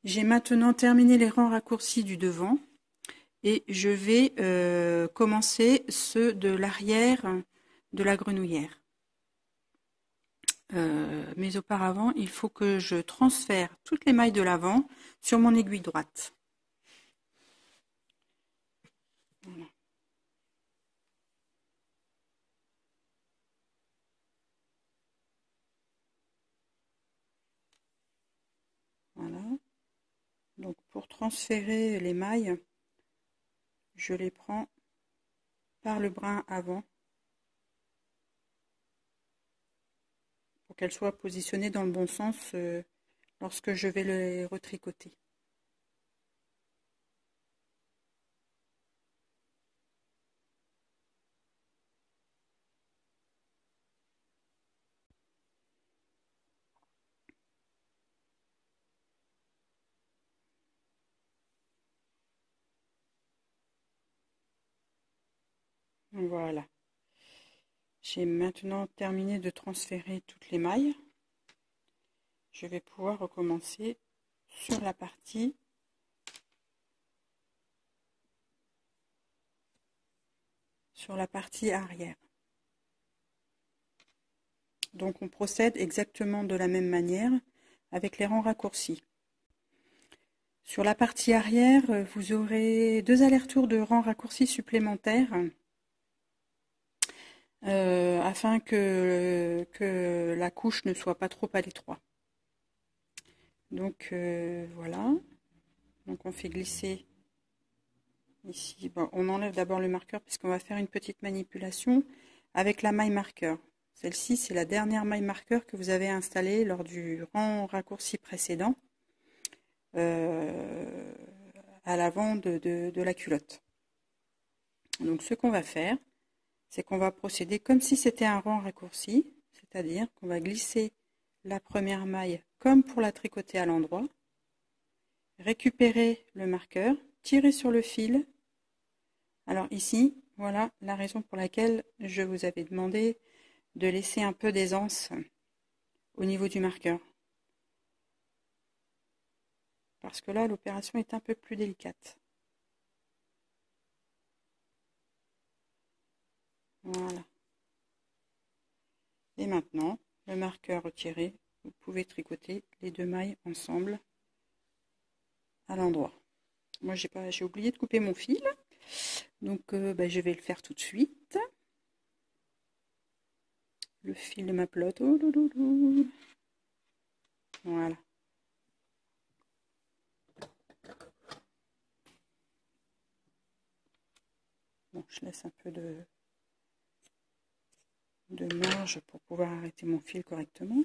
J'ai maintenant terminé les rangs raccourcis du devant et je vais commencer ceux de l'arrière de la grenouillère. Mais auparavant, il faut que je transfère toutes les mailles de l'avant sur mon aiguille droite. Voilà. Voilà. Donc pour transférer les mailles, je les prends par le brin avant pour qu'elles soient positionnées dans le bon sens lorsque je vais les retricoter. Voilà. J'ai maintenant terminé de transférer toutes les mailles. Je vais pouvoir recommencer sur la partie arrière. Donc on procède exactement de la même manière avec les rangs raccourcis. Sur la partie arrière, vous aurez 2 allers-retours de rangs raccourcis supplémentaires afin que la couche ne soit pas trop à l'étroit. Donc voilà. Donc on fait glisser ici. Bon, on enlève d'abord le marqueur puisqu'on va faire une petite manipulation avec la maille marqueur. Celle-ci, c'est la dernière maille marqueur que vous avez installée lors du rang raccourci précédent à l'avant de la culotte. Donc ce qu'on va faire, c'est qu'on va procéder comme si c'était un rang raccourci, c'est-à-dire qu'on va glisser la première maille comme pour la tricoter à l'endroit, récupérer le marqueur, tirer sur le fil. Alors ici, voilà la raison pour laquelle je vous avais demandé de laisser un peu d'aisance au niveau du marqueur. Parce que là, l'opération est un peu plus délicate. Voilà. Et maintenant, le marqueur retiré, vous pouvez tricoter les 2 mailles ensemble à l'endroit. Moi, j'ai oublié de couper mon fil, donc je vais le faire tout de suite. Le fil de ma pelote. Oh, voilà. Bon, je laisse un peu de marge pour pouvoir arrêter mon fil correctement.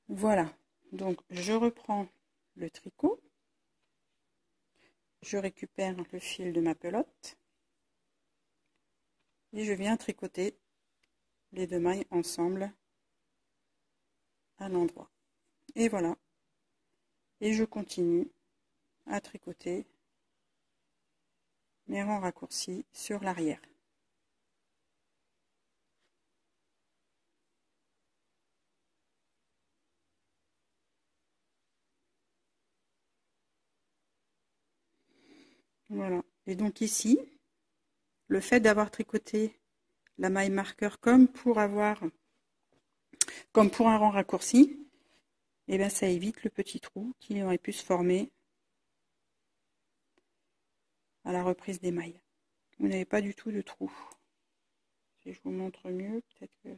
Voilà. Donc, je reprends le tricot. Je récupère le fil de ma pelote. Et je viens tricoter les 2 mailles ensemble à l'endroit. Et voilà. Et je continue à tricoter mes rangs raccourcis sur l'arrière. Voilà. Et donc ici, le fait d'avoir tricoté la maille marqueur comme pour un rang raccourci, et bien ça évite le petit trou qui aurait pu se former à la reprise des mailles. Vous n'avez pas du tout de trou. Si je vous montre mieux, peut-être que...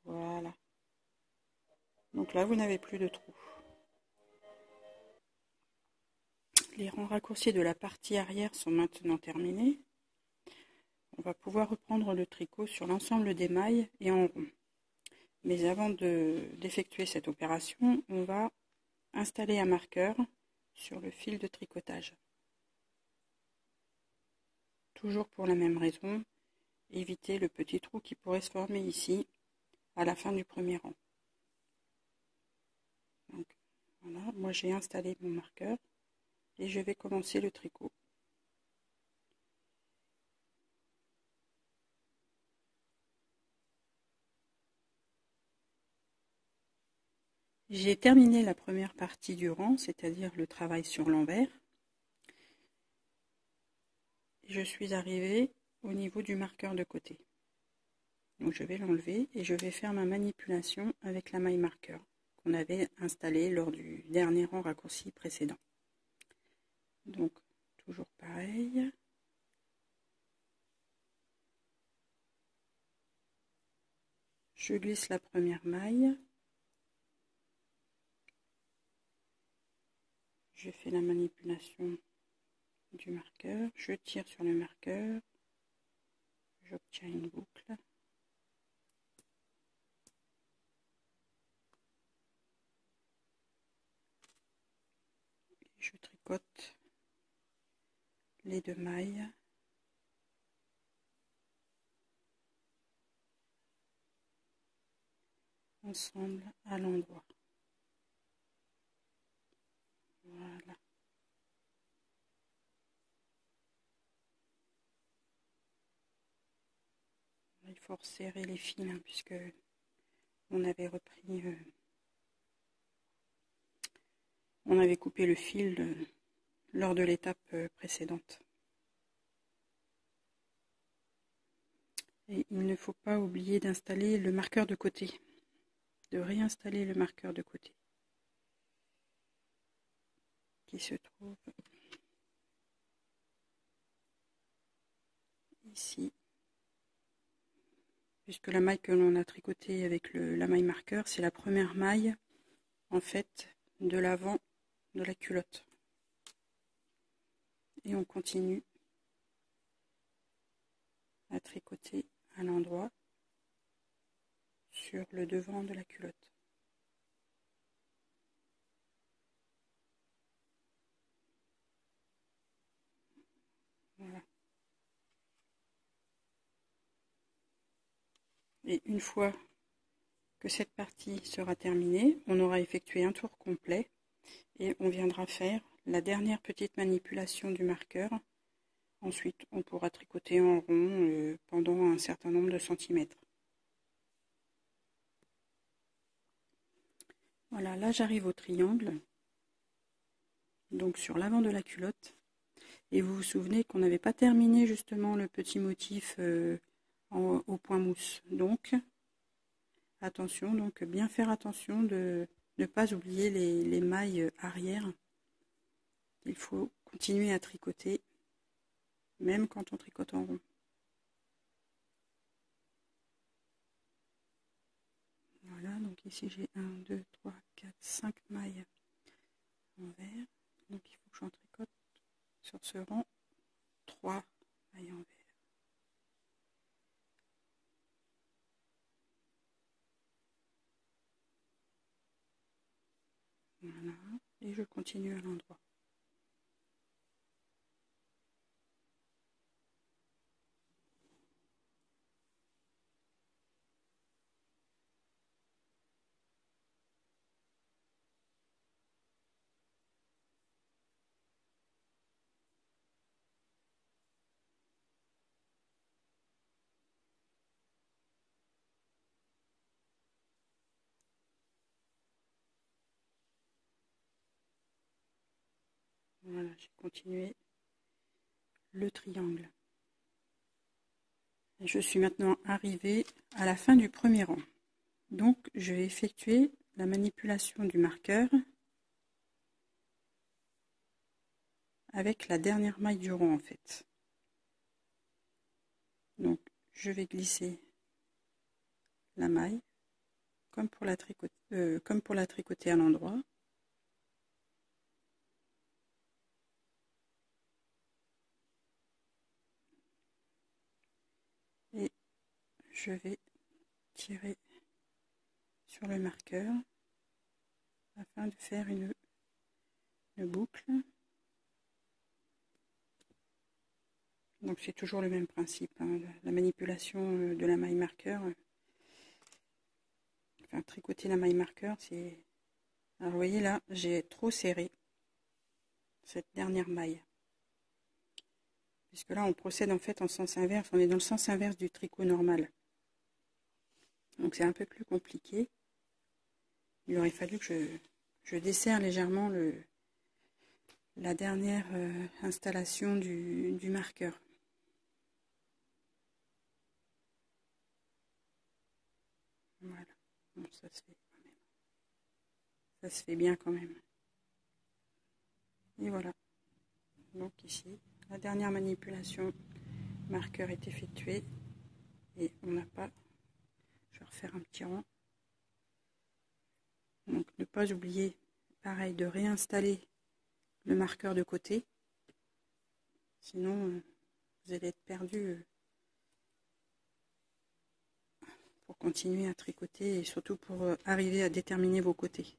Voilà. Donc là, vous n'avez plus de trou. Les rangs raccourcis de la partie arrière sont maintenant terminés. On va pouvoir reprendre le tricot sur l'ensemble des mailles et en rond. Mais avant d'effectuer cette opération, on va installer un marqueur sur le fil de tricotage. Toujours pour la même raison, éviter le petit trou qui pourrait se former ici à la fin du premier rang. Donc, voilà, moi j'ai installé mon marqueur et je vais commencer le tricot. J'ai terminé la première partie du rang, c'est-à-dire le travail sur l'envers. Je suis arrivée au niveau du marqueur de côté. Donc je vais l'enlever et je vais faire ma manipulation avec la maille marqueur qu'on avait installée lors du dernier rang raccourci précédent. Donc toujours pareil. Je glisse la première maille. Je fais la manipulation du marqueur. Je tire sur le marqueur. J'obtiens une boucle. Je tricote les deux mailles. Ensemble à l'endroit. Voilà. Il faut resserrer les fils hein, puisque on avait repris, on avait coupé le fil lors de l'étape précédente. Et il ne faut pas oublier d'installer le marqueur de côté, de réinstaller le marqueur de côté qui se trouve ici. Puisque la maille que l'on a tricotée avec la maille marqueur, c'est la première maille en fait de l'avant de la culotte. Et on continue à tricoter à l'endroit sur le devant de la culotte. Voilà. Et une fois que cette partie sera terminée, on aura effectué un tour complet et on viendra faire la dernière petite manipulation du marqueur. Ensuite, on pourra tricoter en rond pendant un certain nombre de centimètres. Voilà, là j'arrive au triangle, donc sur l'avant de la culotte. Et vous vous souvenez qu'on n'avait pas terminé justement le petit motif au point mousse. Donc, attention, donc bien faire attention de ne pas oublier les mailles arrière. Il faut continuer à tricoter, même quand on tricote en rond. Voilà, donc ici j'ai 1, 2, 3, 4, 5 mailles envers. Donc il faut que j'en tricote sur ce rang 3 mailles envers. Voilà, et je continue à l'endroit. Voilà, j'ai continué le triangle. Et je suis maintenant arrivée à la fin du premier rang. Donc, je vais effectuer la manipulation du marqueur avec la dernière maille du rang en fait. Donc, je vais glisser la maille comme pour la tricoter à l'endroit. Et je vais tirer sur le marqueur afin de faire une boucle. Donc c'est toujours le même principe, hein, la manipulation de la maille marqueur. Enfin, tricoter la maille marqueur, c'est... Alors vous voyez là, j'ai trop serré cette dernière maille. Puisque là, on procède en fait en sens inverse, on est dans le sens inverse du tricot normal. Donc c'est un peu plus compliqué. il aurait fallu que je desserre légèrement la dernière installation du marqueur. Voilà, bon, ça se fait quand même. Ça se fait bien quand même. Et voilà. Donc ici, la dernière manipulation marqueur est effectuée. Et on n'a pas... Je vais refaire un petit rang. Donc ne pas oublier, pareil, de réinstaller le marqueur de côté. Sinon, vous allez être perdu pour continuer à tricoter et surtout pour arriver à déterminer vos côtés.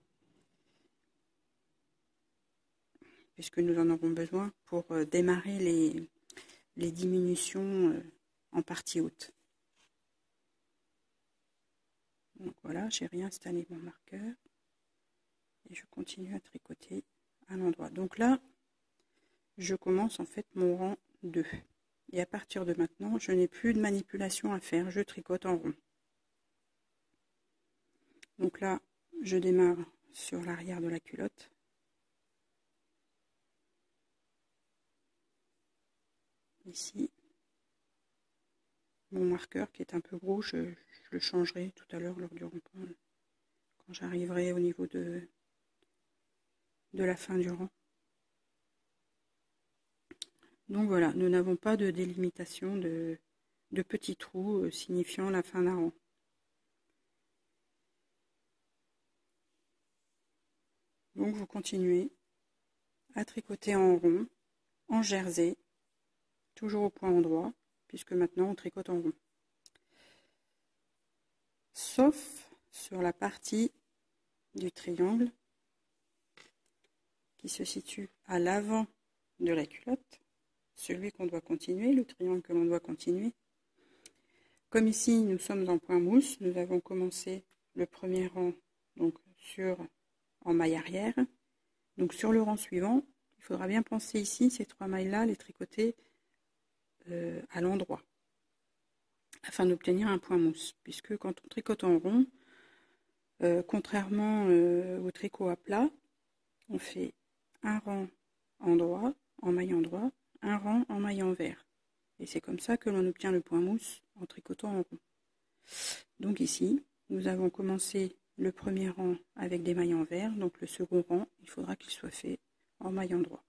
Puisque nous en aurons besoin pour démarrer les diminutions en partie haute. Donc voilà, j'ai réinstallé mon marqueur et je continue à tricoter à l'endroit. Donc là, je commence en fait mon rang 2. Et à partir de maintenant, je n'ai plus de manipulation à faire, je tricote en rond. Donc là, je démarre sur l'arrière de la culotte. Ici, mon marqueur qui est un peu gros, je le changerai tout à l'heure lors du rond-point, quand j'arriverai au niveau de la fin du rang. Donc voilà, nous n'avons pas de délimitation de petits trous signifiant la fin d'un rang. Donc vous continuez à tricoter en rond, en jersey, toujours au point endroit, puisque maintenant on tricote en rond. Sauf sur la partie du triangle qui se situe à l'avant de la culotte, celui qu'on doit continuer, le triangle que l'on doit continuer. Comme ici nous sommes en point mousse, nous avons commencé le premier rang donc en maille arrière. Donc sur le rang suivant, il faudra bien penser ici, ces 3 mailles-là, les tricoter à l'endroit, afin d'obtenir un point mousse. Puisque quand on tricote en rond, contrairement au tricot à plat, on fait un rang endroit, en maille endroit, un rang en maille envers. Et c'est comme ça que l'on obtient le point mousse en tricotant en rond. Donc ici, nous avons commencé le premier rang avec des mailles envers, donc le second rang, il faudra qu'il soit fait en maille endroit.